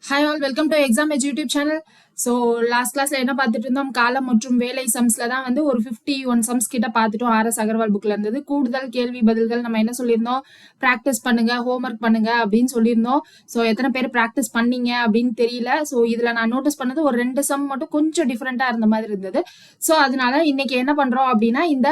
Hi all, welcome to Exam Edge YouTube channel. So last கிளாஸ்ல என்ன பார்த்துட்டு இருந்தோம், காலம் மற்றும் வேலை சம்ஸ்ல தான் வந்து ஒரு 51 சம்ஸ் கிட்ட பார்த்துட்டோம். RS அகர்வால் புக்ல இருந்தது. கூடுதல் கேள்வி பதில்கள் நம்ம என்ன சொல்லியிருந்தோம், ப்ராக்டிஸ் பண்ணுங்க, ஹோம்ஒர்க் பண்ணுங்க அப்படின்னு சொல்லியிருந்தோம். ஸோ எத்தனை பேர் ப்ராக்டிஸ் பண்ணீங்க அப்படின்னு தெரியல. ஸோ இதுல நான் நோட்டீஸ் பண்ணது ஒரு 2 சம் மட்டும் கொஞ்சம் டிஃப்ரெண்டா இருந்த மாதிரி இருந்தது. ஸோ அதனால இன்னைக்கு என்ன பண்றோம் அப்படின்னா, இந்த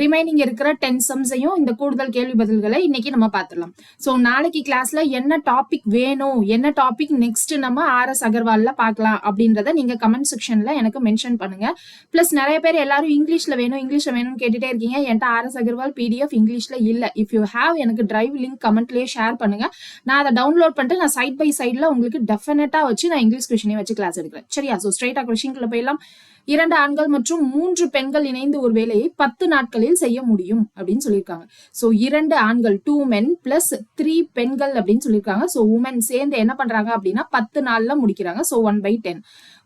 ரிமைனிங் இருக்கிற 10 சம்ஸையும் இந்த கூடுதல் கேள்வி பதில்களை இன்னைக்கு நம்ம பார்த்துடலாம். ஸோ நாளைக்கு கிளாஸ்ல என்ன டாபிக் வேணும், என்ன டாபிக் நெக்ஸ்ட் நம்ம RS அகர்வால்ல பார்க்கலாம் அப்படின்றத நீங்க கமெண்ட் செக்ஷன்ல எனக்கு மென்ஷன் பண்ணுங்க. பிளஸ் நிறைய பேர் எல்லாரும் இங்கிலீஷ்ல வேணும்னு கேட்டுட்டே இருக்கீங்க. என்கிட்ட RS அகர்வால் PDF இங்கிலீஷ்ல இல்ல. இஃப் யூ ஹேவ் எனக்கு டிரைவ் லிங்க் கமெண்ட்லயே ஷேர் பண்ணுங்க. நான் அதை டவுன்லோட் பண்ணிட்டு நான் சைட் பை சைட்ல உங்களுக்கு டெஃபினட்டா வச்சு நான் இங்கிலீஷ் கொஸ்டினே வச்சு கிளாஸ் எடுக்கிறேன். சரியா? ஸோ ஸ்ட்ரைட்டா கொஸ்டின்குள்ள போயிடலாம். 2 ஆண்கள் மற்றும் 3 பெண்கள் இணைந்து ஒரு வேலையை 10 நாட்களில் செய்ய முடியும் அப்படின்னு சொல்லியிருக்காங்க. ஸோ 2 ஆண்கள் 2 men பிளஸ் 3 பெண்கள் அப்படின்னு சொல்லியிருக்காங்க. ஸோ உமன் சேர்ந்து என்ன பண்றாங்க அப்படின்னா 10 நாள்ல முடிக்கிறாங்க. ஸோ 1/10.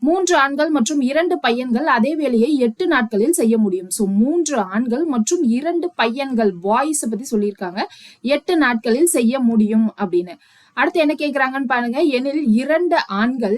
3 ஆண்கள் மற்றும் 2 பையன்கள் அதே வேலையை 8 நாட்களில் செய்ய முடியும். ஸோ 3 ஆண்கள் மற்றும் 2 பையன்கள் பாய்ஸ் பத்தி சொல்லியிருக்காங்க, 8 நாட்களில் செய்ய முடியும் அப்படின்னு. அடுத்து என்ன கேக்குறாங்கன்னு பாருங்க. எனில் 2 ஆண்கள்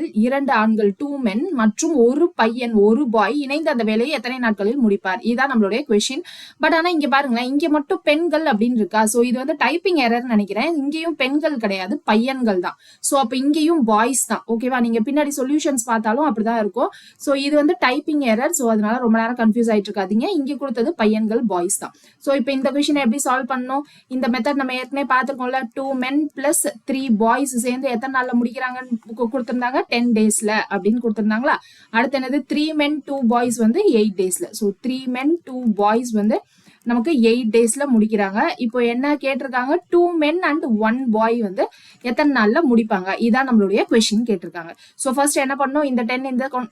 2 men மற்றும் ஒரு பையன் ஒரு பாய் இணைந்து அந்த வேலையை எத்தனை நாட்களில் முடிப்பார்? இதுதான் நம்மளுடைய கொஸ்டின். பட் ஆனா இங்க பாருங்களேன், இங்க மட்டும் பெண்கள் அப்படின்னு இருக்கா. சோ இது வந்து டைப்பிங் எரர் நினைக்கிறேன். இங்கேயும் பெண்கள் கிடையாது, பையன்கள் தான். சோ அப்ப இங்கேயும் பாய்ஸ் தான். ஓகேவா? நீங்க பின்னாடி சொல்யூஷன்ஸ் பார்த்தாலும் அப்படிதான் இருக்கும். சோ இது வந்து டைப்பிங் எரர். சோ அதனால ரொம்ப நேரம் கன்ஃபியூஸ் ஆயிட்டு இருக்காதீங்க. இங்க கொடுத்தது பையன்கள் பாய்ஸ் தான். சோ இப்ப இந்த கொஸ்டின் எப்படி சால்வ் பண்ணணும்? இந்த மெத்தட் நம்ம ஏற்கனவே பார்த்திருக்கோம்ல. 2 men plus 3 பாய்ஸ் சேர்ந்து எத்தனை நாள்ல முடிக்கிறாங்கன்னு கொடுத்திருந்தாங்க, 10 daysல அப்படின்னு கொடுத்திருந்தாங்களா. அடுத்து என்னது, 3 men 2 boys வந்து 8 daysல. ஸோ 3 men 2 boys வந்து நமக்கு 8 daysல முடிக்கிறாங்க. இப்போ என்ன கேட்டிருக்காங்க, 2 men and 1 boy வந்து எத்தனை நாள்ல முடிப்பாங்க? இதான் நம்மளுடைய கொஸ்டின் கேட்டிருக்காங்க. ஸோ ஃபர்ஸ்ட் என்ன பண்ணணும், இந்த 10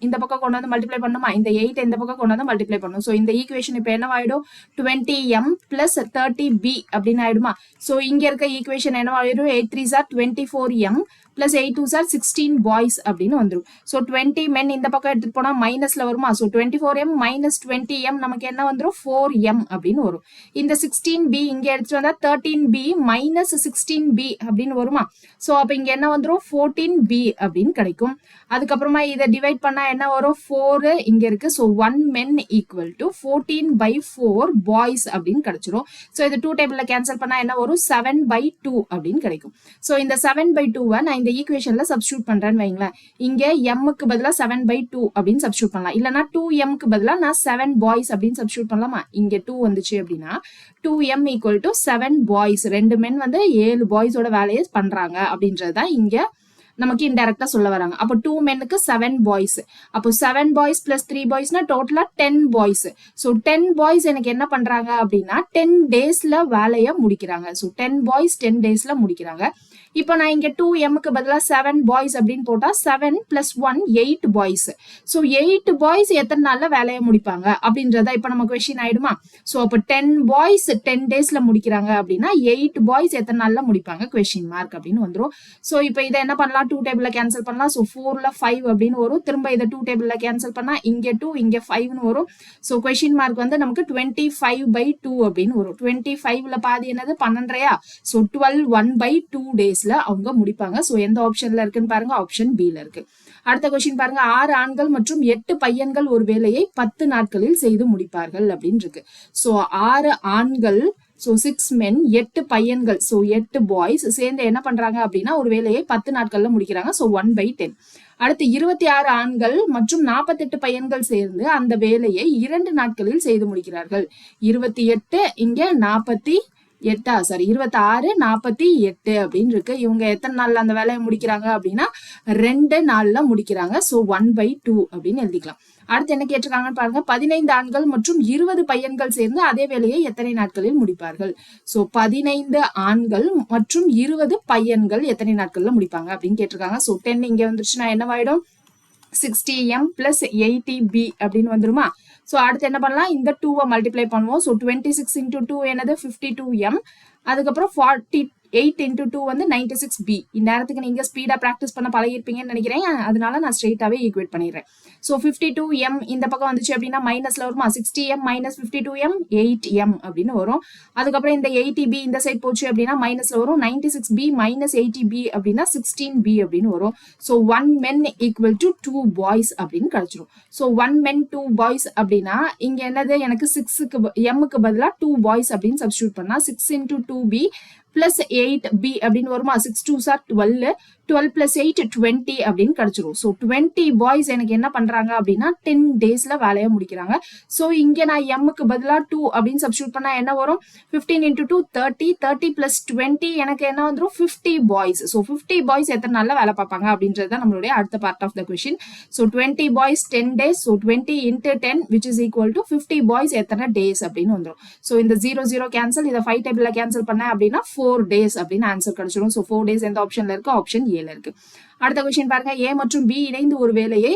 இந்த பக்கம் கொண்டு வந்து மல்டிப்ளை பண்ணுமா, இந்த 8 இந்த பக்கம் கொண்டு வந்து மல்டிப்ளை பண்ணும். ஸோ இந்த ஈக்குவேஷன் இப்போ என்ன ஆயிடும், 20m plus 30b அப்படின்னு ஆயிடுமா. ஸோ இங்க இருக்க ஈக்குவேஷன் என்ன ஆயிடும், 8 3s are 24m plus 8 2s are 16 boys அப்படின்னு வந்துடும். ஸோ 20 men இந்த பக்கம் எடுத்துட்டு போனா மைனஸ்ல வருமா. ஸோ 24m minus 20m நமக்கு என்ன வந்துடும், 4m அப்படின்னு வரும். இந்த 16b இங்க எடுத்துட்டு வந்தா 13b minus 16b அப்படின்னு வருமா. ஸோ அப்ப இங்க என்ன வந்துடும், 14b அப்படின்னு கிடைக்கும். அதுக்கப்புறமா இதை டிவைட் பண்ணா என்ன வரும், 4 இங்க இருக்கு. So 1 men equal to 14/4 boys அப்படின்னு கிடைச்சிரும். ஸோ இது 2 டேபிள்ல கேன்சல் பண்ணா என்ன வரும், 7/2 அப்படின்னு கிடைக்கும். ஸோ இந்த 7/2 நான் இந்த ஈக்குவேஷன்ல சப்ஸ்டியூட் பண்றேன்னு வைங்களேன். இங்க m-க்கு பதிலா 7/2 அப்படின்னு சப்ஸ்டியூட் பண்ணலாம். இல்லனா 2m-க்கு பதிலா நான் 7 boys அப்படின்னு சப்ஸ்டியூட் பண்ணலாமா. இங்க 2 வந்துச்சு அப்படின்னா 2m equal to 7 boys. 2 men வந்து 7 boys-ஓட வேலையை பண்றாங்க அப்படின்றதுதான் இங்க நமக்கு இன்டைரக்டா சொல்ல வராங்க. அப்போ 2 men-க்கு 7 boys. அப்போ 7 boys plus 3 boys-னா டோட்டலா 10 boys. ஸோ 10 boys எனக்கு என்ன பண்றாங்க அப்படின்னா 10 daysல வேலையை முடிக்கிறாங்க. ஸோ 10 boys 10 daysல முடிக்கிறாங்க. இப்போ நான் இங்க 2m-க்கு பதிலா 7 boys அப்படின்னு போட்டா 7 plus 1 8 boys. ஸோ 8 boys எத்தனை நாள்ல வேலையை முடிப்பாங்க அப்படின்றத இப்ப நம்ம கொஸ்டின் ஆயிடுமா. ஸோ அப்போ 10 boys 10 daysல முடிக்கிறாங்க அப்படின்னா 8 boys எத்தனை நாள்ல முடிப்பாங்க, கொஸ்டின் மார்க் அப்படின்னு வந்துடும். ஸோ இப்போ இதை என்ன பண்ணலாம், 2 டேபிள்ல கேன்சல் பண்ணலாம். ஸோ 4ல 5 அப்படின்னு வரும். திரும்ப இதை 2 டேபிள்ல கேன்சல் பண்ணா இங்க 2 இங்க 5ன்னு வரும். ஸோ கொஸ்டின் மார்க் வந்து நமக்கு 25/2 அப்படின்னு வரும். 25ல பாதி என்னது, 12. ஸோ 12 1/2 days அவங்க முடிப்பாங்க. சோ எந்த ஆப்ஷன்ல இருக்குன்னு பாருங்க, ஆப்ஷன் B ல இருக்கு. அடுத்த கொஸ்டின் பாருங்க. 6 ஆண்கள் மற்றும் 8 பையன்கள் ஒரு வேலையை 10 நாட்களில் செய்து முடிப்பார்கள் அப்படின்னு இருக்கு. சோ 6 ஆண்கள், சோ 6 men 8 பையன்கள், சோ 8 boys சேர்ந்து என்ன பண்றாங்க அப்படின்னா ஒரு வேலையை 10 நாட்கள்ல முடிக்கிறாங்க. சோ 1/10. அடுத்து 26 ஆண்கள் மற்றும் 48 பையன்கள் சேர்ந்து அந்த வேலையை 2 நாட்களில் செய்து முடிக்கிறார்கள். 28 இங்க 48 26 48 அப்படின்னு இருக்கு. இவங்க எத்தனை நாள்ல அந்த வேலையை முடிக்கிறாங்க அப்படின்னா 2 நாள்ல முடிக்கிறாங்க. சோ 1/2 அப்படின்னு எழுதிக்கலாம். அடுத்து என்ன கேட்டிருக்காங்கன்னு பாருங்க. 15 ஆண்கள் மற்றும் 20 பையன்கள் சேர்ந்து அதே வேலையை எத்தனை நாட்களில் முடிப்பார்கள்? சோ 15 ஆண்கள் மற்றும் 20 பையன்கள் எத்தனை நாட்கள்ல முடிப்பாங்க அப்படின்னு கேட்டிருக்காங்க. சோ 10 இங்க வந்துருச்சுன்னா என்னவாயிடும், 60m plus 80b அப்படின்னு வந்துருமா. ஸோ அடுத்து என்ன பண்ணலாம், இந்த 2-வை மல்டிப்ளை பண்ணுவோம். ஸோ 26 into 2 என்னது 52m. அதுக்கப்புறம் 8 into 2 வந்து 96b. இந்நேரத்துக்கு நீங்க ஸ்பீடா பிராக்டிஸ் பண்ண பழகிருப்பீங்கன்னு நினைக்கிறேன். அதனால நான் ஸ்ட்ரெயிட்டாவே ஈக்குவேட் பண்ணிடுறேன். ஸோ 52m இந்த பக்கம் வந்துச்சு அப்படின்னா மைனஸ்ல வருமா, 60m மைனஸ் 52m 8m அப்படின்னு வரும். அதுக்கப்புறம் இந்த 80b இந்த சைட் போச்சு அப்படின்னா மைனஸ்ல வரும். 96b மைனஸ் 80b அப்படின்னா 16b அப்படின்னு வரும். So 1 men equal to 2 boys அப்படின்னு கிடைச்சிரும். ஸோ 1 men 2 boys அப்படின்னா இங்க என்னது, எனக்கு 6க்கு mக்கு பதிலா 2 boys அப்படின்னு சப்ஸ்டியூட் பண்ணா 6 into 2b plus 8b அப்படின்னு வருமா. 6 2s are 12, 12 plus 8 20 அப்படின்னு கிடைச்சிரும். ஸோ 20 பாய்ஸ் எனக்கு என்ன பண்றாங்க அப்படின்னா 10 டேஸ்ல வேலையை முடிக்கிறாங்க. ஸோ இங்க நான் எம்முக்கு பதிலாக 2 அப்படின்னு சப்ஸ்டியூட் பண்ணா என்ன வரும், 15 into 2 30, 30 plus 20 எனக்கு என்ன வந்துடும் 50 பாய்ஸ். ஸோ 50 பாய்ஸ் எத்தனை நாள்ல வேலை பார்ப்பாங்க அப்படின்றது தான் நம்மளுடைய அடுத்த part of the question. So 20 boys 10 days, so 20 into 10 which is equal to 50 boys எத்தனை டேஸ் அப்படின்னு வந்துடும். ஸோ இந்த 0 0 கேன்சல், இதை 5 டேபிள்ல கேன்சல் பண்ண அப்படின்னா 4 days அப்படின்னு ஆன்சர் கிடைச்சிடும். ஸோ 4 days எந்த ஆப்ஷன்ல இருக்கு, ஆப்ஷன் ஏல இருக்கு. அடுத்த கொஸ்டின் பாருங்க, ஏ மற்றும் பி இணைந்து ஒரு வேலையை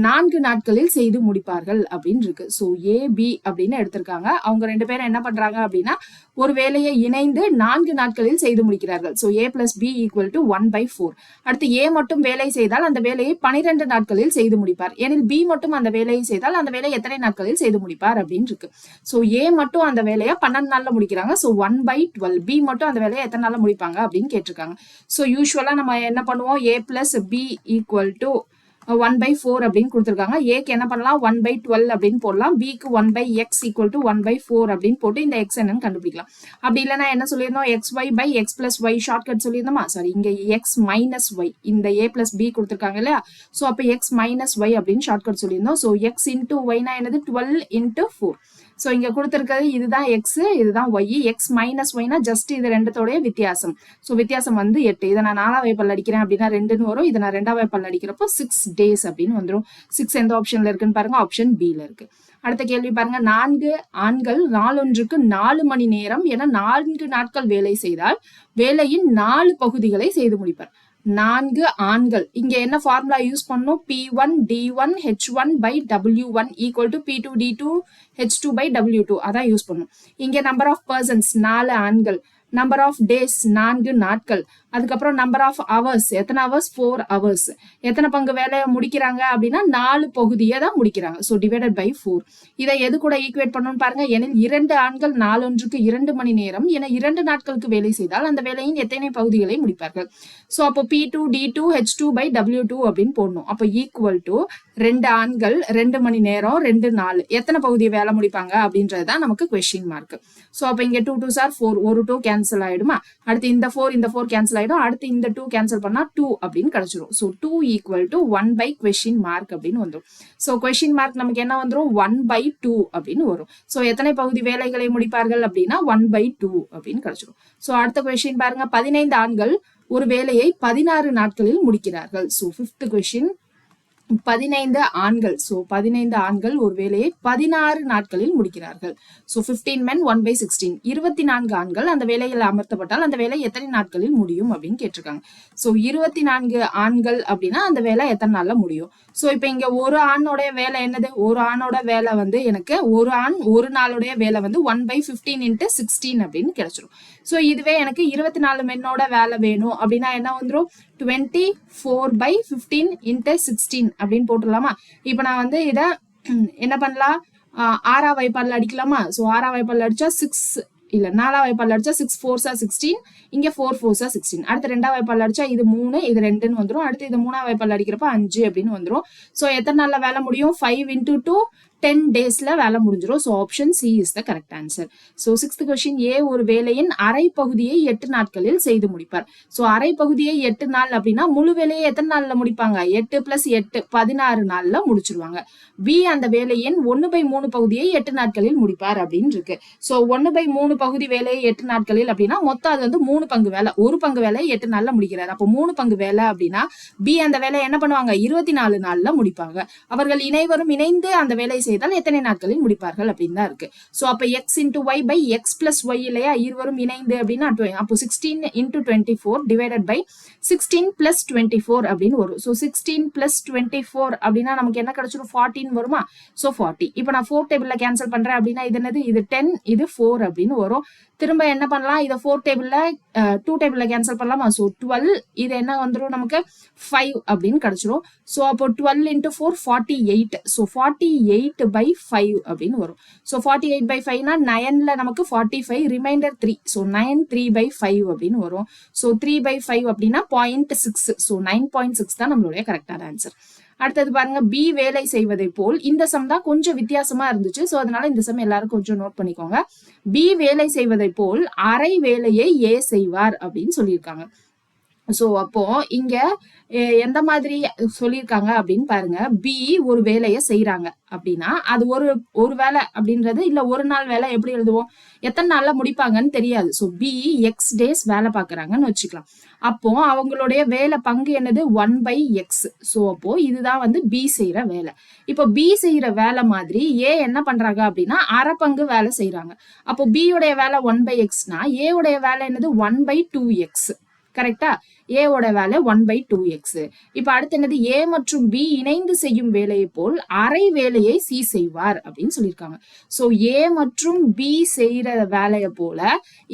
4 நாட்களில் செய்து முடிப்பார்கள் அப்படின்னு இருக்கு. ஸோ ஏ பி அப்படின்னு எடுத்திருக்காங்க. அவங்க 2 பேரும் என்ன பண்றாங்க அப்படின்னா ஒரு வேலையை இணைந்து 4 நாட்களில் செய்து முடிக்கிறார்கள். So A plus B equal to 1/4. அடுத்து ஏ மட்டும் வேலை செய்தால் அந்த வேலையை 12 நாட்களில் செய்து முடிப்பார். ஏனில் பி மட்டும் அந்த வேலையை செய்தால் அந்த வேலையை எத்தனை நாட்களில் செய்து முடிப்பார் அப்படின்னு இருக்கு. ஸோ ஏ மட்டும் அந்த வேலையை 12 நாள்ல முடிக்கிறாங்க. ஸோ 1/12. பி மட்டும் அந்த வேலையை எத்தனை நாள்ல முடிப்பாங்க அப்படின்னு கேட்டிருக்காங்க. ஸோ யூஸ்வலா நம்ம என்ன பண்ணுவோம், ஏ பிளஸ் பி ஈக்குவல் டு 1/4 அப்படின்னு கொடுத்துருக்காங்க. ஏக்கு என்ன பண்ணலாம் 1/12 அப்படின்னு போடலாம். பிக்கு 1/x ஈக்குவல் டு 1/4 அப்படின்னு போட்டு இந்த எக்ஸ் என்னன்னு கண்டுபிடிக்கலாம். அப்படி இல்லைன்னா என்ன சொல்லியிருந்தோம், xy by x plus y shortcut சொல்லியிருந்தோமா. சாரி, இங்க x minus y, இந்த a plus b கொடுத்துருக்காங்க இல்லையா. ஸோ அப்போ x minus y அப்படின்னு ஷார்ட்கட் சொல்லியிருந்தோம். ஸோ x into y னா என்னது 12 into 4. ஸோ இங்க கொடுத்துருக்கிறது இதுதான் எக்ஸ், இதுதான் ஒய். எக்ஸ் மைனஸ் ஒய்னா ஜஸ்ட் இது ரெண்டுத்தோடைய வித்தியாசம். ஸோ வித்தியாசம் வந்து 8. இதை நான் 4ஆம் வகைப்பல் அடிக்கிறேன் அப்படின்னா 2ன்னு வரும். இதை நான் 2ஆம் வகைப்பல் அடிக்கிறப்போ 6 days அப்படின்னு வந்துடும். 6 எந்த ஆப்ஷன்ல இருக்குன்னு பாருங்க, ஆப்ஷன் B ல இருக்கு. அடுத்த கேள்வி பாருங்க, 4 ஆண்கள் நாளொன்றுக்கு 4 மணி நேரம் என 4 நாட்கள் வேலை செய்தால் வேலையின் 4 பகுதிகளை செய்து முடிப்பார். 4 ஆண்கள், இங்க என்ன ஃபார்முலா யூஸ் பண்ணணும், P1 D1 H1 by W1 equal to P2 D2 H2 by W2 அதான் யூஸ் பண்ணணும். இங்க நம்பர் ஆஃப் பர்சன்ஸ் 4 ஆண்கள், நம்பர் ஆஃப் டேஸ் 4 நாட்கள், அதுக்கப்புறம் நம்பர் ஆஃப் ஹவர்ஸ் எத்தனை ஹவர்ஸ் 4 ஹவர்ஸ், எத்தனை பங்கு வேலையை முடிக்கிறாங்க அப்படின்னா 4 பகுதியை தான் முடிக்கிறாங்க. So divided by 4. இதை எது கூட ஈக்குவேட் பண்ணணும்னு பாருங்க. எனில் 2 ஆண்கள் நாளொன்றுக்கு 2 மணி நேரம் என 2 நாட்களுக்கு வேலை செய்தால் அந்த வேலையின் எத்தனை பகுதிகளை முடிப்பார்கள். ஸோ அப்போ P2 D2 H2 by W2 அப்படின்னு போடணும். அப்போ ஈக்குவல் டு 2 ஆண்கள் 2 மணி நேரம் 2 நாள் எத்தனை பகுதியை வேலை முடிப்பாங்க அப்படின்றது தான் நமக்கு கொஸ்டின் மார்க். ஸோ அப்போ இங்க 2 2s are 4, ஒரு 2 கேன்சல் ஆயிடுமா. அடுத்து இந்த 4 கேன்சல் ஆயிடும். அடுத்து இந்த 2 கேன்சல் பண்ணா 2 அப்படின்னு கிடைச்சிரும். So 2 equal to 1 by question mark அப்படின்னு வந்துடும். ஸோ கொஸ்டின் மார்க் நமக்கு என்ன வந்துடும், 1/2 அப்படின்னு வரும். ஸோ எத்தனை பகுதி வேலைகளை முடிப்பார்கள் அப்படின்னா 1/2 அப்படின்னு கிடைச்சிரும். ஸோ அடுத்த கொஸ்டின் பாருங்க, 15 ஆண்கள் ஒரு வேலையை 16 நாட்களில் முடிக்கிறார்கள். ஸோ 5th கொஸ்டின், 15 ஆண்கள், ஸோ 15 ஆண்கள் ஒரு வேலையை 16 நாட்களில் முடிக்கிறார்கள். So 15 men 1/16. 24 ஆண்கள் அந்த வேலையில் அமர்த்தப்பட்டால் அந்த வேலை எத்தனை நாட்களில் முடியும் அப்படின்னு கேட்டிருக்காங்க. ஸோ 24 ஆண்கள் அப்படின்னா அந்த வேலை எத்தனை நாள்ல முடியும். ஸோ இப்போ இங்க ஒரு ஆணோடைய வேலை என்னது, ஒரு ஆணோட வேலை வந்து எனக்கு ஒரு ஆண் ஒரு நாளுடைய வேலை வந்து 1/15 into 16 அப்படின்னு கிடைச்சிரும். ஸோ இதுவே எனக்கு 24 மென்னோட வேலை வேணும் அப்படின்னா என்ன வந்துடும், 24/15 into 16 அப்படின்னு போட்டுடலாமா. இப்போ நான் வந்து இதை என்ன பண்ணலாம், 6ஆம் வகைப்பாடுல அடிக்கலாமா. ஸோ 6ஆம் வகைப்பாடுல அடிச்சா 6 இல்ல 4ஆம் வகைப்பாடுல அடிச்சா 6 4s are 16, இங்க 4 4s are 16. அடுத்து 2ஆம் வகைப்பாடுல அடிச்சா இது 3 இது 2ன்னு வந்துடும். அடுத்து இது 3ஆம் வகைப்பாடுல அடிக்கிறப்ப 5 அப்படின்னு வந்துடும். ஸோ எத்தனை நாள்ல வேலை முடியும், 5 into 2 10 daysல வேலை முடிஞ்சிடும். So option C is the correct answer. So 6th question, A ஒரு வேலையின் அரை பகுதியை 8 நாட்களில் செய்து முடிப்பார். ஸோ அரை பகுதியை 8 நாள் அப்படின்னா முழு வேலையை எத்தனை நாள்ல முடிப்பாங்க, 8 + 8 16 நாள்ல முடிச்சிருவாங்க. பி அந்த வேலையின் 1/3 பகுதியை 8 நாட்களில் முடிப்பார் அப்படின்னு இருக்கு. ஸோ 1/3 பகுதி வேலையை 8 நாட்களில் அப்படின்னா மொத்தம் அது வந்து 3 பங்கு வேலை, ஒரு பங்கு வேலையை 8 நாள்ல முடிக்கிறார். அப்போ 3 பங்கு வேலை அப்படின்னா பி அந்த வேலையை என்ன பண்ணுவாங்க 24 நாள்ல முடிப்பாங்க. அவர்கள் இணைவரும் இணைந்து அந்த வேலையை செய்தால் எத்தனை நாட்களில் முடிப்பார்கள் அப்படின்னு தான் இருக்கு. ஸோ அப்போ x into y by x plus y இல்லையா, இருவரும் இணைந்து அப்படின்னா அப்போ 16 into 24 டிவைடட் பை 16 plus 24 அப்படின்னு வரும். ஸோ 16 plus 24 அப்படின்னா நமக்கு என்ன கிடைச்சிடும், 14 வருமா. ஸோ 40. இப்போ நான் 4 டேபிள்ல கேன்சல் பண்றேன் அப்படின்னா இது என்னது, இது 10, இது 4 அப்படின்னு வரும். திரும்ப என்ன பண்ணலாம், இதை 4 டேபிள்ல 2 டேபிள்ல கேன்சல் பண்ணலாமா. ஸோ 12, இது என்ன வந்துடும் நமக்கு 5 அப்படின்னு கிடைச்சிரும். ஸோ அப்போ 12 into 4 48. ஸோ 48 by 5 அப்படின்னு வரும். ஸோ 48 by 5னா 9ல நமக்கு 45, ரிமைண்டர் 3. ஸோ 9 3 by 5 அப்படின்னு வரும். ஸோ 3 by 5 அப்படின்னா 0.6. ஸோ 9.6 தான் நம்மளுடைய கரெக்டான ஆன்சர். அடுத்தது பாருங்க, பி வேலை செய்வதை போல். இந்த சம் தான் கொஞ்சம் வித்தியாசமா இருந்துச்சு. ஸோ அதனால இந்த சம் எல்லாரும் கொஞ்சம் நோட் பண்ணிக்கோங்க. பி வேலை செய்வதை போல் அரை வேலையை ஏ செய்வார் அப்படின்னு சொல்லியிருக்காங்க. ஸோ அப்போ இங்க எந்த மாதிரி சொல்லியிருக்காங்க அப்படின்னு பாருங்க. பி ஒரு வேலையை செய்யறாங்க அப்படின்னா அது ஒரு வேலை அப்படின்றது இல்ல ஒரு நாள் வேலை எப்படி எழுதுவோம், எத்தனை நாள்ல முடிப்பாங்கன்னு தெரியாது. ஸோ பி எக்ஸ் டேஸ் வேலை பாக்குறாங்கன்னு வச்சுக்கலாம். அப்போ அவங்களுடைய வேலை பங்கு என்னது, 1/x. ஸோ அப்போ இதுதான் வந்து பி செய்யற வேலை. இப்போ பி செய்யற வேலை மாதிரி ஏ என்ன பண்றாங்க அப்படின்னா அரை பங்கு வேலை செய்யறாங்க. அப்போ பி உடைய வேலை 1/xனா ஏ உடைய வேலை என்னது 1/2x. கரெக்டா, ஏ ஓட வேலை 1/2x. இப்ப அடுத்து என்னது, ஏ மற்றும் பி இணைந்து செய்யும் வேலையை போல் அரை வேலையை சி செய்வார் அப்படின்னு சொல்லியிருக்காங்க. சோ ஏ மற்றும் பி செய்யற வேலையை போல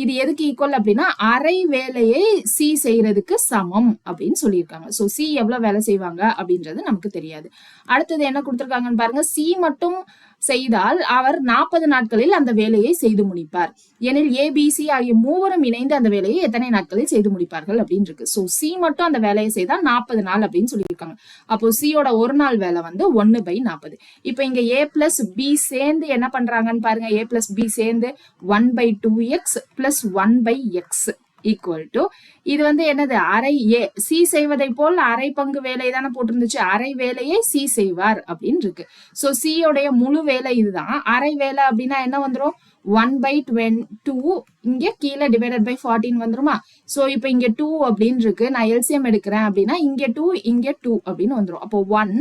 இது எதுக்கு ஈக்குவல் அப்படின்னா அரை வேலையை சி செய்யறதுக்கு சமம் அப்படின்னு சொல்லியிருக்காங்க. சோ சி எவ்வளவு வேலை செய்வாங்க அப்படின்றது நமக்கு தெரியாது. அடுத்தது என்ன கொடுத்திருக்காங்கன்னு பாருங்க. சி மட்டும் செய்தால் அவர் 40 நாட்களில் அந்த வேலையை செய்து முடிப்பார். எனில் ஏபிசி ஆகிய மூவரும் இணைந்து அந்த வேலையை எத்தனை நாட்களில் செய்து முடிப்பார்கள் அப்படின்னு இருக்கு. சோ சி மட்டும் அந்த வேலையை செய்தால் 40 நாள் அப்படின்னு சொல்லியிருக்காங்க. அப்போ சியோட ஒரு நாள் வேலை வந்து 1/40. இப்ப இங்க ஏ பிளஸ் பி சேர்ந்து என்ன பண்றாங்கன்னு பாருங்க. ஏ பிளஸ் பி சேர்ந்து 1/2x plus 1/x equal to இது வந்து என்னது, அரை ஏ சி செய்வதை போல் அரை பங்கு வேலை தானே போட்டிருந்துச்சு. அரை வேலையை சி செய்வார் அப்படின்னு இருக்கு. சோ சியோடைய முழு வேலை இதுதான். அரை வேலை அப்படின்னா என்ன வந்துடும், 1/22 இங்க கீழே டிவைடட் பை 14 வந்துருமா. சோ இப்ப இங்க 2 அப்படின்னு இருக்கு. நான் எல்சிஎம் எடுக்கிறேன் அப்படின்னா இங்க 2 இங்க 2 அப்படின்னு வந்துடும். அப்போ 1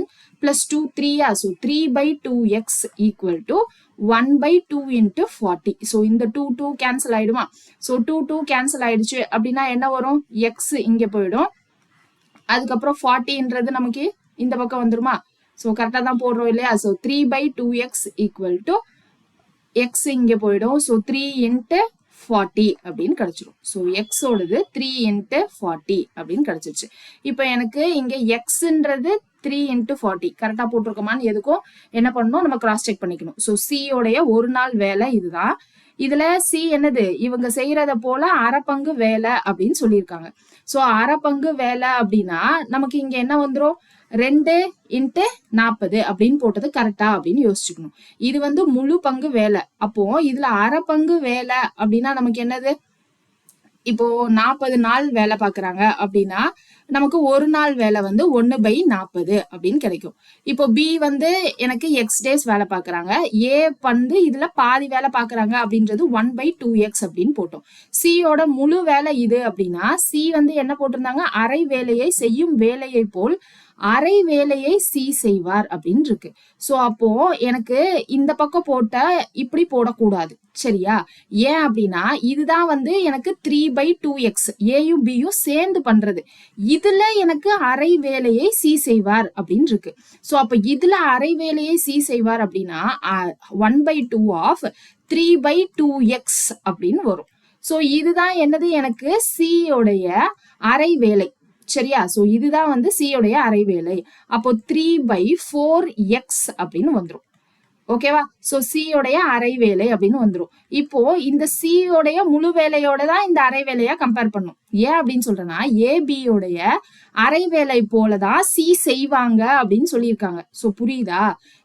plus 2 3. So 3/2x equal to 1/2 into 40. So இந்த 2 கேன்சல் ஆயிடுமா. So 2 கேன்சல் ஆயிடுச்சு அப்படின்னா என்ன வரும், x இங்க போயிடும். அதுக்கப்புறம் 40ன்றது நமக்கு இந்த பக்கம் வந்துருமா. சோ கரெக்டா தான் போடுறோம் இல்லையா. So 3/2x equal to x இங்க போயிடும். சோ 3 into 40 அப்படின்னு கிடைச்சிரும். சோ x ஓடது 3 into 40 அப்படின்னு கிடைச்சிருச்சு. இப்ப எனக்கு இங்க xன்றது 3 into 40 கரெக்டா போட்டிருக்கோமான்னு எதுக்கும் என்ன பண்ணணும், நம்ம கிராஸ் செக் பண்ணிக்கணும். சோ சி உடைய ஒரு நாள் வேலை இதுதான். இதுல சி என்னது, இவங்க செய்யறத போல அரை பங்கு வேலை அப்படின்னு சொல்லியிருக்காங்க. சோ அரை பங்கு வேலை அப்படின்னா நமக்கு இங்க என்ன வந்துரும், 2 into 40 அப்படின்னு போட்டது கரெக்டா அப்படின்னு யோசிச்சுக்கணும். இது வந்து முழு பங்கு வேலை. அப்போ இதுல அரை பங்கு வேலை அப்படின்னா நமக்கு என்னது, இப்போ 40 நாள் வேலை பாக்குறாங்க அப்படின்னா நமக்கு ஒரு நாள் வேலை வந்து 1/40 அப்படின்னு கிடைக்கும். இப்போ பி வந்து எனக்கு எக்ஸ் டேஸ் வேலை பாக்குறாங்க, ஏ வந்து இதுல பாதி வேலை பாக்குறாங்க அப்படின்றது 1/2x அப்படின்னு போட்டோம். சியோட முழு வேலை இது அப்படின்னா சி வந்து என்ன போட்டிருந்தாங்க, அரை வேலையை செய்யும் வேலையை போல் அரை வேலையை சி செய்வார் அப்படின்னு இருக்கு. சோ அப்போ எனக்கு இந்த பக்கம் போட்ட இப்படி போடக்கூடாது, சரியா. ஏன் அப்படின்னா இதுதான் வந்து எனக்கு 3/2x ஏயும் பியும் சேர்ந்து பண்றது. இதுல எனக்கு அரை வேலையை சி செய்வார் அப்படின்னு இருக்கு. சோ அப்ப இதுல அரை வேலையை சி செய்வார் அப்படின்னா 1/2 of 3/2x அப்படின்னு வரும். சோ இதுதான் என்னது, எனக்கு சி உடைய அரை வேலை, சரியா. சோ இதுதான் வந்து சி உடைய அரை வேலை. அப்போ 3/4x அப்படின்னு வந்துரும். ஓகேவா. சோ சி உடைய அரை வேலை அப்படின்னு வந்துரும். இப்போ இந்த சி உடைய முழு வேலையோட தான் இந்த அரை வேலையா கம்பேர் பண்ணும். ஏன் அப்படின்னு சொல்றேன்னா ஏபி உடைய அரை வேலை போலதான் சி செய்வாங்க அப்படின்னு சொல்லியிருக்காங்க. சோ புரியுதா.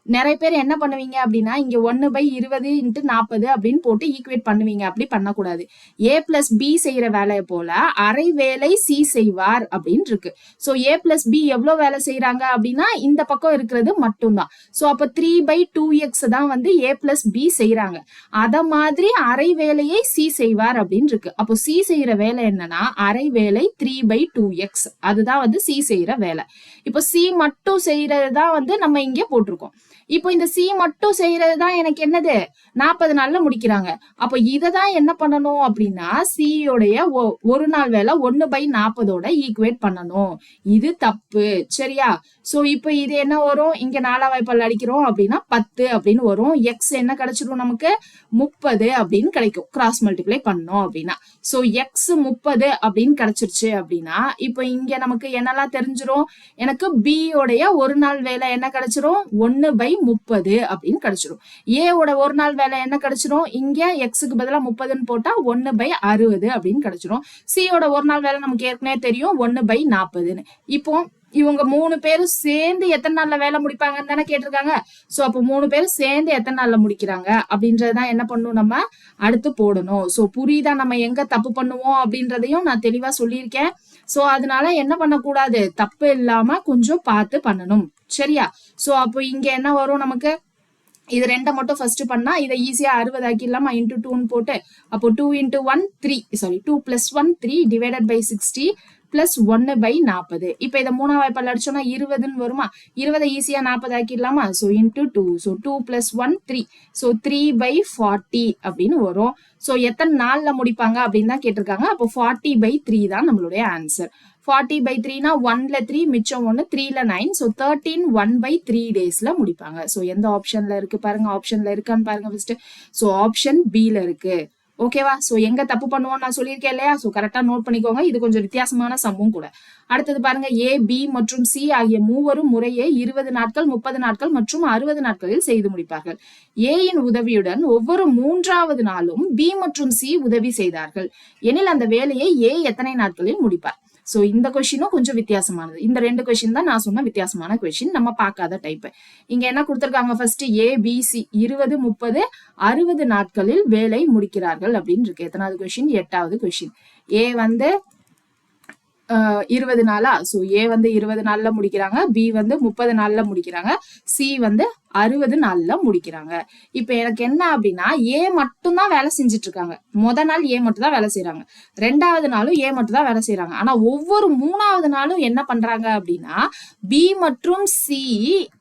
நிறைய பேர் என்ன பண்ணுவீங்க அப்படின்னா இங்க 1/20 into 40 அப்படின்னு போட்டு ஈக்குவேட் பண்ணுவீங்க. அப்படி பண்ணக்கூடாது. ஏ பிளஸ் பி செய்யற வேலையை போல அரை வேலை சி செய்வார் அப்படின்னு இருக்கு. சோ ஏ பிளஸ் பி எவ்வளவு வேலை செய்யறாங்க அப்படின்னா இந்த பக்கம் இருக்கிறது மட்டும்தான். சோ அப்ப 3/2x தான் வந்து ஏ பிளஸ் பி செய்யறாங்க. அத மாதிரி அரை வேலையை சி செய்வார் அப்படின்னு இருக்கு. அப்போ சி செய்யற வேலை என்னன்னா அரை வேலை 3/2x, அதுதான் வந்து சி செய்யற வேலை. இப்போ சி மட்டும் செய்யறதுதான் வந்து நம்ம இங்க போட்டிருக்கோம். இப்போ இந்த சி மட்டும் செய்யறதுதான் எனக்கு என்னது 40 நாள்ல முடிக்கிறாங்க. அப்போ இததான் என்ன பண்ணணும் அப்படின்னா சியோடைய ஒரு நாள் வேலை 1/40 ஈக்குவேட் பண்ணணும். இது தப்பு. சரியா? சோ இப்போ இது என்ன வரும், இங்க 4 வாய்ப்பால் அடிக்கிறோம் அப்படின்னா 10 அப்படின்னு வரும். எக்ஸ் என்ன கிடைச்சிடும் நமக்கு 30 அப்படின்னு கிடைக்கும் கிராஸ் மல்டிப்ளை பண்ணோம் அப்படின்னா. சோ எக்ஸ் 30 அப்படின்னு கிடைச்சிருச்சு அப்படின்னா இப்போ இங்க நமக்கு என்னெல்லாம் தெரிஞ்சிரும், எனக்கு பி உடைய ஒரு நாள் வேலை என்ன கிடைச்சிரும் 1/30 அப்படின்னு கிடைச்சிரும். ஏ ஓட ஒரு நாள் வேலை என்ன கிடைச்சிரும், இங்க எக்ஸுக்கு பதிலா 30ன்னு போட்டா 1/60 அப்படின்னு கிடைச்சிரும். சியோட ஒரு நாள் வேலை நமக்கு ஏற்கனவே தெரியும் 1/40ன்னு. இப்போ இவங்க 3 பேரும் சேர்ந்து எத்தனை நாள்ல வேலை முடிப்பாங்கன்னு தானே கேட்டிருக்காங்க. சோ அப்போ 3 பேரும் சேர்ந்து எத்தனை நாள்ல முடிக்கிறாங்க அப்படின்றதான் என்ன பண்ணணும், நம்ம அடுத்து போடணும். சோ புரியுதா நம்ம எங்க தப்பு பண்ணுவோம் அப்படின்றதையும் நான் தெளிவா சொல்லியிருக்கேன். சோ அதனால என்ன பண்ணக்கூடாது, தப்பு இல்லாம கொஞ்சம் பார்த்து பண்ணணும். சரியா? சோ அப்போ இங்க என்ன வரும் நமக்கு, இது ரெண்டை மட்டும் ஃபர்ஸ்ட் பண்ணா இதை ஈஸியா 60 ஆக்கிடலாமா, இன்டூ 2ன்னு போட்டு. அப்போ 2 × 1 3, சாரி 2 + 1 3 டிவைடட் பை 60 பிளஸ் 1/40. இப்ப இதை 3 வாய்ப்பால் அடிச்சோம்னா 20ன்னு வருமா, 20 ஈஸியா 40 ஆக்கிடலாமா. சோ இன்டூ 2, ஸோ 2 + 1 3, ஸோ 3/40 அப்படின்னு வரும். சோ எத்தனை நாள்ல முடிப்பாங்க அப்படின்னு தான் கேட்டிருக்காங்க. அப்போ 40/3 தான் நம்மளுடைய ஆன்சர். 40/3னா 1ல 3 மிச்சம் 1, 3ல 9, ஸோ 13 1/3 டேஸ்ல முடிப்பாங்க. ஸோ எந்த ஆப்ஷன்ல இருக்கு பாருங்க, ஆப்ஷன்ல இருக்கான்னு பாருங்க ஃபர்ஸ்ட். ஸோ ஆப்ஷன் பில இருக்கு. ஓகேவா? சோ எங்க தப்பு பண்ணுவோம் நான் சொல்லியிருக்கேன் இல்லையா. சோ கரெக்டா நோட் பண்ணிக்கோங்க. இது கொஞ்சம் வித்தியாசமான சம்மும் கூட. அடுத்தது பாருங்க, ஏ பி மற்றும் சி ஆகிய மூவரும் முறையே 20 நாட்கள் 30 நாட்கள் மற்றும் 60 நாட்களில் செய்து முடிப்பார்கள். ஏயின் உதவியுடன் ஒவ்வொரு 3வது நாளும் பி மற்றும் சி உதவி செய்தார்கள் எனில் அந்த வேலையை ஏ எத்தனை நாட்களில் முடிப்பார். சோ இந்த கொஸ்டினும் கொஞ்சம் வித்தியாசமானது. இந்த 2 கொஸ்டின் தான் நான் சொன்ன வித்தியாசமான கொஸ்டின், நம்ம பார்க்காத டைப். இங்க என்ன கொடுத்திருக்காங்க, ஃபர்ஸ்ட் ஏ பி சி 20 30 60 நாட்களில் வேலை முடிக்கிறார்கள் அப்படின்னு இருக்கு. எத்தனாவது கொஸ்டின், 8வது கொஸ்டின். ஏ வந்து 20 நாளா, சோ ஏ வந்து 20 நாள்ல முடிக்கிறாங்க, பி வந்து 30 நாள்ல முடிக்கிறாங்க, சி வந்து 60 நாள்ல முடிக்கிறாங்க. இப்ப எனக்கு என்ன அப்படின்னா, ஏ மட்டும் தான் வேலை செஞ்சுட்டு இருக்காங்க. நாள் ஏ மட்டும் தான் வேலை செய்யறாங்க, 2வது நாளும் ஏ மட்டும் தான் வேலை செய்யறாங்க. ஆனா ஒவ்வொரு 3வது நாளும் என்ன பண்றாங்க அப்படின்னா பி மற்றும் சி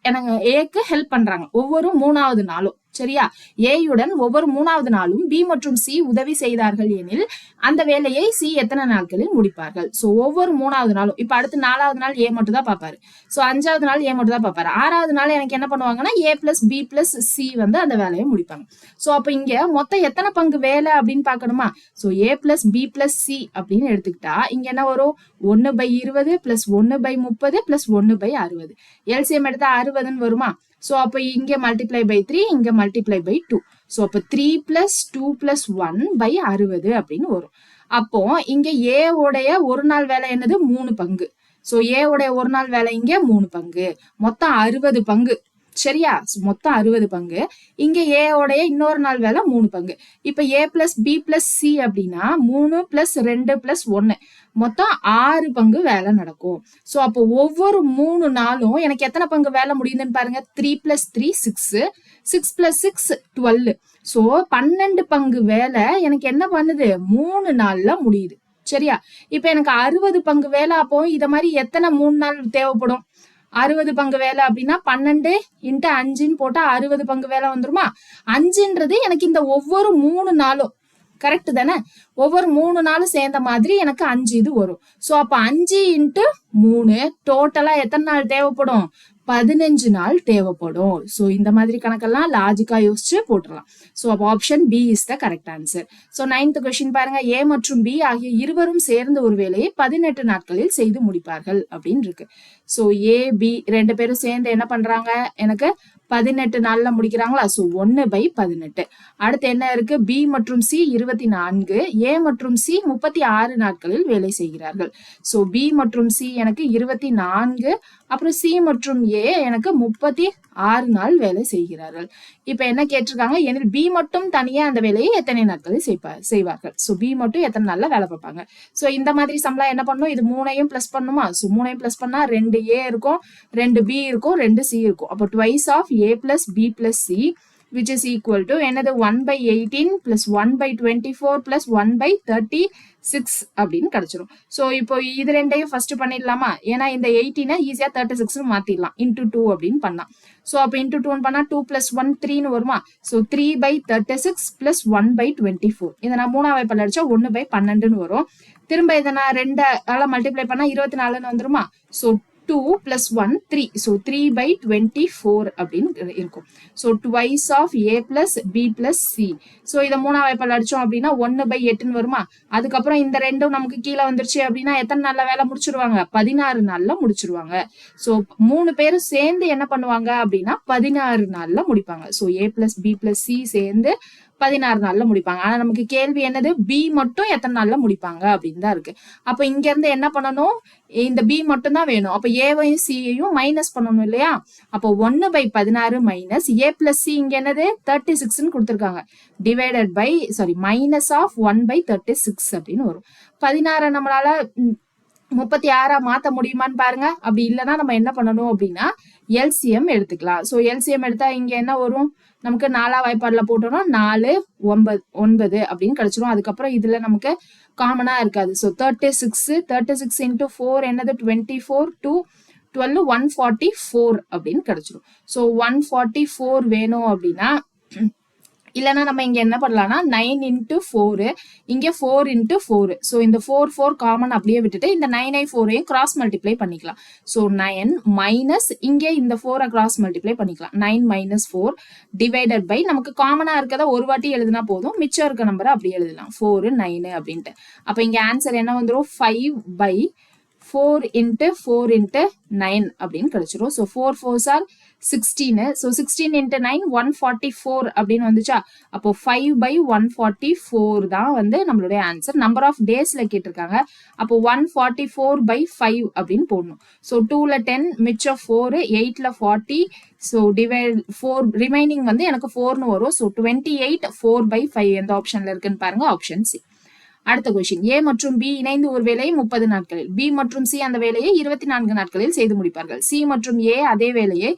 எனக்கு ஏக்கு ஹெல்ப் பண்றாங்க ஒவ்வொரு 3வது நாளும். சரியா? ஏயுடன் ஒவ்வொரு 3வது நாளும் பி மற்றும் சி உதவி செய்தார்கள் எனில் அந்த வேலையை சி எத்தனை நாட்களில் முடிப்பார்கள். சோ ஒவ்வொரு 3வது நாளும், இப்ப அடுத்து 4வது நாள் ஏ மட்டும் தான் பாப்பாரு, சோ 5வது நாள் ஏ மட்டும் தான் பாப்பாரு, 6வது நாள் எனக்கு என்ன பண்ணுவாங்கன்னா ஏ பிளஸ் பி பிளஸ் சி வந்து அந்த வேலையை முடிப்பாங்க. சோ அப்ப இங்க மொத்தம் எத்தனை பங்கு வேலை அப்படின்னு பாக்கணுமா. சோ ஏ பிளஸ் பி பிளஸ் சி அப்படின்னு எடுத்துக்கிட்டா இங்க என்ன வரும், 1/20 பிளஸ் 1/30 பிளஸ் 1/60. எல்சிஎம் எடுத்தா 60ன்னு வருமா. சோ அப்ப இங்க மல்டிப்ளை பை 3, இங்க மல்டிப்ளை பை 2. சோ அப்ப 3 + 2 + 1/60 அப்படின்னு வரும். அப்போ இங்க ஏ உடைய ஒரு நாள் வேலை என்னது 3 பங்கு. சோ ஏ உடைய ஒரு நாள் வேலை இங்க 3 பங்கு, மொத்தம் 60 பங்கு. சரியா? மொத்தம் 60 பங்கு. இங்க ஏ உடைய இன்னொரு நாள் வேலை 3 பங்கு. இப்ப ஏ பிளஸ் பி பிளஸ் சி அப்படின்னா 3 + 2 + 1, மொத்தம் 6 பங்கு வேலை நடக்கும். சோ அப்போ ஒவ்வொரு 3 நாளும் எனக்கு எத்தனை பங்கு வேலை முடியுதுன்னு பாருங்க. 3 + 3 6, 6 + 6 12. சோ 12 பங்கு வேலை எனக்கு என்ன பண்ணுது 3 நாள்ல முடியுது. சரியா? இப்ப எனக்கு 60 பங்கு வேலை. அப்போ இத மாதிரி எத்தனை 3 நாள் தேவைப்படும், 60 பங்கு வேலை அப்படின்னா 12 × 5ன்னு போட்டா 60 பங்கு வேலை வந்துருமா. 5ன்றது எனக்கு இந்த ஒவ்வொரு 3 நாளும், கரெக்ட் தானே, ஒவ்வொரு 3 நாளும் சேர்ந்த மாதிரி எனக்கு 5 இது வரும். சோ அப்ப 5 × 3 டோட்டலா எத்தனை நாள் தேவைப்படும், 15 நாள் தேவைப்படும். சோ இந்த மாதிரி கணக்கெல்லாம் லாஜிக்கா யோசிச்சு போட்டுடலாம். சோ அப்ப option B is the correct answer. So 9th question பாருங்க, ஏ மற்றும் பி ஆகிய இருவரும் சேர்ந்து ஒரு வேலையை 18 நாட்களில் செய்து முடிப்பார்கள் அப்படின்னு இருக்கு. சோ ஏ பி 2 பேரும் சேர்ந்து என்ன பண்றாங்க, எனக்கு 18 நாள்ல முடிக்கிறாங்களா. சோ 1/18. அடுத்து என்ன இருக்கு, பி மற்றும் சி 24, ஏ மற்றும் சி 36 நாட்களில் வேலை செய்கிறார்கள். சோ பி மற்றும் சி எனக்கு 24, அப்புறம் சி மற்றும் ஏ எனக்கு 36 நாள் வேலை செய்கிறார்கள். இப்ப என்ன கேட்டிருக்காங்க, எனில் பி மட்டும் தனியா அந்த வேலையை எத்தனை நாட்களில் செய்வார்கள். சோ பி மட்டும் எத்தனை நாள்ல வேலை பார்ப்பாங்க. சோ இந்த மாதிரி சம்பளா என்ன பண்ணும், இது 3ஐயும் பிளஸ் பண்ணுமா. சோ 3ஐயும் பிளஸ் பண்ணா 2 ஏ இருக்கும், 2 பி இருக்கும், 2 சி இருக்கும். அப்போ twice of A plus B plus C which is equal to என்னது 1/18 plus 1/24 plus 1/36 அப்படின்னு கிடைச்சிரும். ஸோ இப்போ இது ரெண்டையும் ஃபர்ஸ்ட் பண்ணிடலாமா? ஏன்னா இந்த 18 ஈஸியா 36 மாத்திடலாம். into 2 அப்படின்னு பண்ணலாம். ஸோ அப்போ into 2 பண்ணா 2 plus 1 3 வருமா? So 3/36 plus 1/24. இதை நான் 3ஆம் வாய்ப்பால் அடிச்சா 1/12 வரும். திரும்ப இதை நான் 2ஆல மல்டிப்ளை பண்ணா 24 வந்துருமா? So 2 plus 1 3. So 3/24 அப்படின்னு இருக்கும். So twice of A plus B plus C. So இதை 3ஆம் வாய்ப்பால் அடிச்சோம் அப்படின்னா 1/8 வருமா? அதுக்கப்புறம் இந்த ரெண்டும் நமக்கு கீழே வந்துருச்சு அப்படின்னா எத்தனை நாள்ல வேலை முடிச்சிருவாங்க? 16 நாள்ல முடிச்சிருவாங்க. So 3 பேரும் சேர்ந்து என்ன பண்ணுவாங்க அப்படின்னா 16 நாள்ல முடிப்பாங்க. So A plus B plus C சேர்ந்து 16 நாள்ல முடிப்பாங்க. ஆனா நமக்கு கேள்வி என்னது? பி மட்டும் எத்தனை நாள்ல முடிப்பாங்க அப்படின்னு தான் இருக்கு. அப்ப இங்க இருந்து என்ன பண்ணணும்? இந்த பி மட்டும் தான் வேணும். அப்ப ஏவையும் சியையும் மைனஸ் பண்ணணும் இல்லையா? அப்போ 1/16 மைனஸ் ஏ பிளஸ் சி இங்க என்னது 36 கொடுத்துருக்காங்க. டிவைடட் பை மைனஸ் ஆஃப் 1/36 அப்படின்னு வரும். 16 நம்மளால 36 மாத்த முடியுமான்னு பாருங்க. அப்படி இல்லைன்னா நம்ம என்ன பண்ணணும் அப்படின்னா எல்சிஎம் எடுத்துக்கலாம். ஸோ எல்சிஎம் எடுத்தா இங்க என்ன வரும்? நமக்கு 4ஆம் வாய்ப்பாடுல போட்டோம்னா 4 9 அப்படின்னு கிடைச்சிரும். அதுக்கப்புறம் இதுல நமக்கு காமனா இருக்காது. ஸோ 36 into 4 என்னது 24 to 12 144 அப்படின்னு கிடைச்சிரும். ஸோ 144 வேணும் அப்படின்னா இல்லைன்னா நம்ம இங்க என்ன பண்ணலாம்னா 9 into 4 இங்க 4 into 4. ஸோ இந்த 4 காமன் அப்படியே விட்டுட்டு இந்த 9 4ஐயும் கிராஸ் மல்டிப்ளை பண்ணிக்கலாம். ஸோ 9 மைனஸ் இங்கே இந்த 4 கிராஸ் மல்டிப்ளை பண்ணிக்கலாம். 9 minus 4 டிவைடட் பை நமக்கு காமனா இருக்கதை ஒரு வாட்டி எழுதினா போதும். மிச்சம் இருக்க நம்பரை அப்படியே எழுதலாம் 4 9 அப்படின்ட்டு. அப்ப இங்க ஆன்சர் என்ன வந்துடும்? 5/4 into 4 into 9 அப்படின்னு கிடைச்சிரும். So 4 4s are 16. So 16 into 9 144 அப்படின்னு வந்துச்சா? அப்போ 5/144 தான் வந்து நம்மளுடைய ஆன்சர். நம்பர் ஆஃப் டேஸ்ல கேட்டிருக்காங்க. அப்போ 144/5 அப்படின்னு போடணும். ஸோ 2ல 10 மிச்சம் 4 8ல 40. ஸோ டிவைட் 4 ரிமைனிங் வந்து எனக்கு 4னு வரும். ஸோ 28 4/5 எந்த ஆப்ஷன்ல இருக்குன்னு பாருங்க. Option C. அடுத்த கொஸ்டின். ஏ மற்றும் பி இணைந்து ஒரு வேலையை 30 நாட்களில், பி மற்றும் சி அந்த வேலையை 24 நாட்களில் செய்து முடிப்பார்கள். சி மற்றும் ஏ அதே வேலையை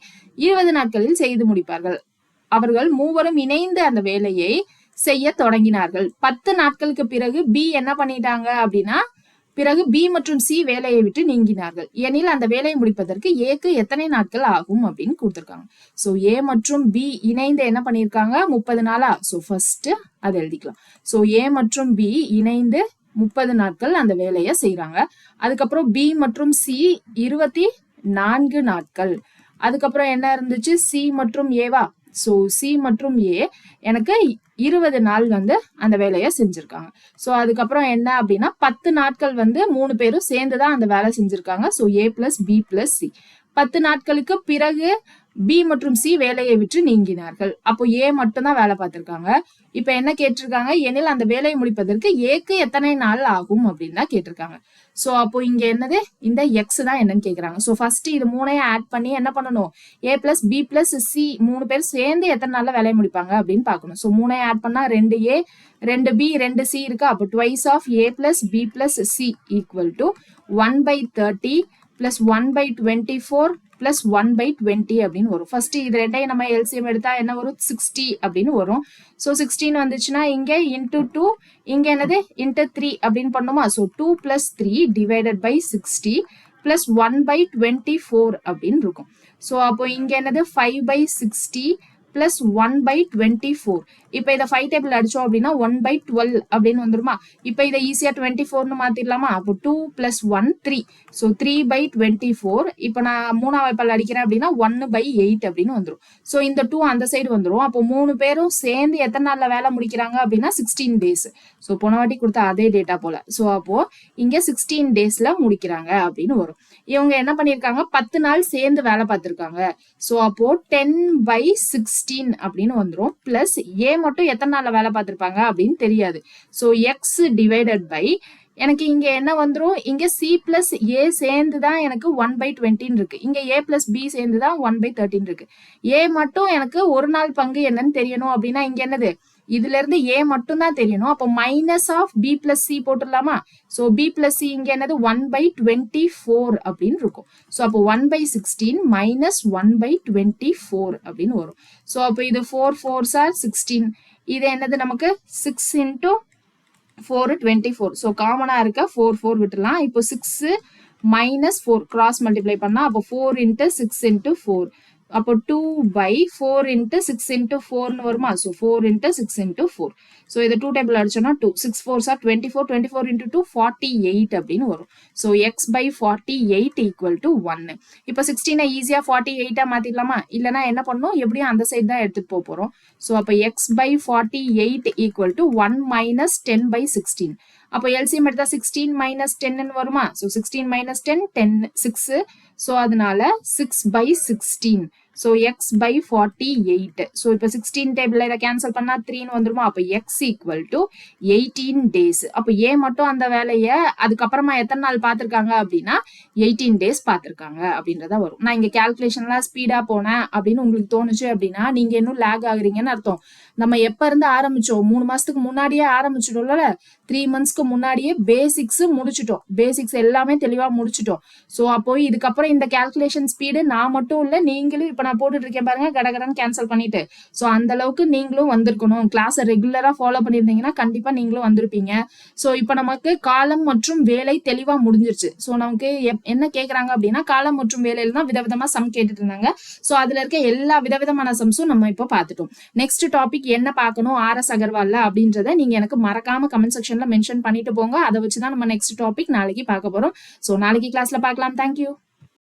20 நாட்களில் செய்து முடிப்பார்கள். அவர்கள் மூவரும் இணைந்து அந்த வேலையை செய்ய தொடங்கினார்கள். 10 நாட்களுக்கு பிறகு பி என்ன பண்ணிட்டாங்க அப்படின்னா பிறகு பி மற்றும் சி வேலையை விட்டு நீங்கினார்கள். எனில் அந்த வேலையை முடிப்பதற்கு ஏக்கு எத்தனை நாட்கள் ஆகும் அப்படின்னு கொடுத்துருக்காங்க. ஸோ ஏ மற்றும் பி இணைந்து என்ன பண்ணியிருக்காங்க? 30 நாளா? ஸோ ஃபர்ஸ்ட் அதை எழுதிக்கலாம். ஸோ ஏ மற்றும் பி இணைந்து 30 நாட்கள் அந்த வேலையை செய்யறாங்க. அதுக்கப்புறம் பி மற்றும் சி 24 நாட்கள். அதுக்கப்புறம் என்ன இருந்துச்சு? சி மற்றும் ஏவா? ஸோ சி மற்றும் ஏ எனக்கு 20 நாள் வந்து அந்த வேலையை செஞ்சிருக்காங்க. ஸோ அதுக்கப்புறம் என்ன அப்படின்னா 10 நாட்கள் வந்து 3 பேரும் சேர்ந்துதான் அந்த வேலை செஞ்சிருக்காங்க. So A plus B plus C. 10 நாட்களுக்கு பிறகு பி மற்றும் சி வேலையை விட்டு நீங்கினார்கள். அப்போ ஏ மட்டும் தான் வேலை பார்த்திருக்காங்க. இப்ப என்ன கேட்டிருக்காங்க? எனில் அந்த வேலையை முடிப்பதற்கு ஏக்கு எத்தனை நாள் ஆகும் அப்படின்னு தான் கேட்டிருக்காங்க. சோ அப்போ இங்க என்னது? இந்த எக்ஸ் தான் என்னன்னு கேக்குறாங்க. சோ ஃபர்ஸ்ட் இது 3ஐயும் ஆட் பண்ணி என்ன பண்ணணும்? ஏ பிளஸ் பி பிளஸ் சி 3 பேர் சேர்ந்து எத்தனை நாள்ல வேலையை முடிப்பாங்க அப்படின்னு பாக்கணும். சோ 3ஐயும் ஆட் பண்ணா 2A 2B 2C இருக்கா? அப்போ twice of A plus B plus C equal to 1/30 plus 1/24 plus 1/20 அப்படின்னு வரும். ஃபர்ஸ்ட் இது ரெண்டையும் நம்ம எல்சிஎம் எடுத்தா என்ன வரும்? 60 அப்படின்னு வரும். ஸோ 16 வந்துச்சுன்னா இங்க இன்டூ 2 இங்க என்னது? இன்டூ 3 அப்படின்னு பண்ணுமா? So 2 plus 3 divided by 60 plus 1/24 அப்படின்னு இருக்கும். ஸோ அப்போ இங்க என்னது? 5/60 பிளஸ் 1/24. இப்ப இதை 5 டேபிள் அடிச்சோம் அப்படின்னா 1/12 அப்படின்னு வந்துருமா? இப்ப இதை ஈஸியா 24னு மாத்திடலாமா? அப்போ 2 பிளஸ் 1 3. ஸோ 3/24. இப்ப நான் 3ஆம் வாய்ப்பால் அடிக்கிறேன் அப்படின்னா 1/8 அப்படின்னு வந்துடும். ஸோ இந்த 2 அந்த சைடு வந்துடும். அப்போ 3 பேரும் சேர்ந்து எத்தனை நாள்ல வேலை முடிக்கிறாங்க அப்படின்னா 16 டேஸ். ஸோ போன வாட்டி கொடுத்த அதே டேட்டா போல. ஸோ அப்போ இங்க 16 டேஸ்ல முடிக்கிறாங்க அப்படின்னு வரும். இவங்க என்ன பண்ணிருக்காங்க? 10 நாள் சேர்ந்து வேலை பார்த்திருக்காங்க. ஸோ அப்போ 10/16 அப்படின்னு வந்துரும். பிளஸ் ஏ மட்டும் எத்தனை நாள்ல வேலை பார்த்திருப்பாங்க அப்படின்னு தெரியாது. ஸோ எக்ஸ் டிவைடட் பை எனக்கு இங்க என்ன வந்துரும்? இங்க சி பிளஸ் ஏ சேர்ந்துதான் எனக்கு 1/20 இருக்கு. இங்க ஏ பிளஸ் பி சேர்ந்துதான் 1/13 இருக்கு. ஏ மட்டும் எனக்கு ஒரு நாள் பங்கு என்னன்னு தெரியணும் அப்படின்னா இங்க என்னது? இதுல இருந்து ஏ மட்டும் தான் தெரியணும். அப்போ minus of B plus C போட்டுடலாமா? ஸோ பி பிளஸ் சி இங்க என்னது 1/24 அப்படின்னு இருக்கும். ஸோ அப்போ 1/16 மைனஸ் 1/24 அப்படின்னு வரும். ஸோ அப்போ இது 4 4s are 16. இது என்னது நமக்கு 6 into 4 24. ஸோ காமனா இருக்க 4 4 விட்டுலாம். இப்போ 6 minus 4 cross multiply பண்ணா அப்போ 4 into 6 into 4. அப்போ 2/4 into 6 into 4 வருமா? So 4 into 6 into 4. ஸோ இதை 2 டேபிள் அடிச்சோம்னா 2 6 4s are 24 24 into 2 48 அப்படின்னு வரும். So x/48 equal to 1. இப்போ 16 ஈஸியா 48 மாத்திடலாமா? இல்லைன்னா என்ன பண்ணணும், எப்படியும் அந்த சைடு தான் எடுத்துட்டு போறோம். ஸோ அப்போ x/48 equal to 1 minus 10/16. அப்போ எல்சிஎம் எடுத்தா 16 minus 10 வருமா? So 16 minus 10 10 6. ஸோ அதனால 6/16. So x/48. ஸோ இப்போ 16 டேபிள் இதை கேன்சல் பண்ணா 3 வந்துருமா? அப்போ x equal to 18 days. அப்போ ஏ மட்டும் அந்த வேலையை அதுக்கப்புறமா எத்தனை நாள் பார்த்துருக்காங்க அப்படின்னா 18 days பார்த்துருக்காங்க அப்படின்றத வரும். நான் இங்க கேல்குலேஷன்லாம் ஸ்பீடா போனேன் அப்படின்னு உங்களுக்கு தோணுச்சு அப்படின்னா நீங்க இன்னும் லேக் ஆகுறீங்கன்னு அர்த்தம். நம்ம எப்ப இருந்து ஆரம்பிச்சோம்? 3 மாசத்துக்கு முன்னாடியே ஆரம்பிச்சிட்டோம்ல. 3 monthsக்கு முன்னாடியே பேசிக்ஸ் முடிச்சிட்டோம். பேசிக்ஸ் எல்லாமே தெளிவா முடிச்சிட்டோம். ஸோ அப்போ இதுக்கப்புறம் இந்த கேல்குலேஷன் ஸ்பீடு நான் மட்டும் இல்ல, நீங்களும் இப்ப நான் போட்டுட்டு இருக்கேன் பாருங்க, கடகடன் கேன்சல் பண்ணிட்டு. ஸோ அந்த அளவுக்கு நீங்களும் வந்திருக்கணும். கிளாஸை ரெகுலரா ஃபாலோ பண்ணியிருந்தீங்கன்னா கண்டிப்பா நீங்களும் வந்திருப்பீங்க. ஸோ இப்போ நமக்கு காலம் மற்றும் வேலை தெளிவா முடிஞ்சிருச்சு. ஸோ நமக்கு என்ன கேட்கறாங்க அப்படின்னா காலம் மற்றும் வேலையில தான் விதவிதமா சம் கேட்டுட்டு இருந்தாங்க. ஸோ அதுல இருக்க எல்லா விதவிதமான சம்ஸும் நம்ம இப்போ பார்த்துட்டோம். நெக்ஸ்ட் டாபிக் என்ன பார்க்கணும் ஆர்எஸ் அகர்வால்ல அப்படின்றத நீங்க எனக்கு மறக்காம கமெண்ட் செக்ஷன்ல மென்ஷன் பண்ணிட்டு போங்க. அதை வச்சுதான் நம்ம நெக்ஸ்ட் டாபிக் நாளைக்கு பார்க்க போறோம். ஸோ நாளைக்கு கிளாஸ்ல பார்க்கலாம். தேங்க்யூ.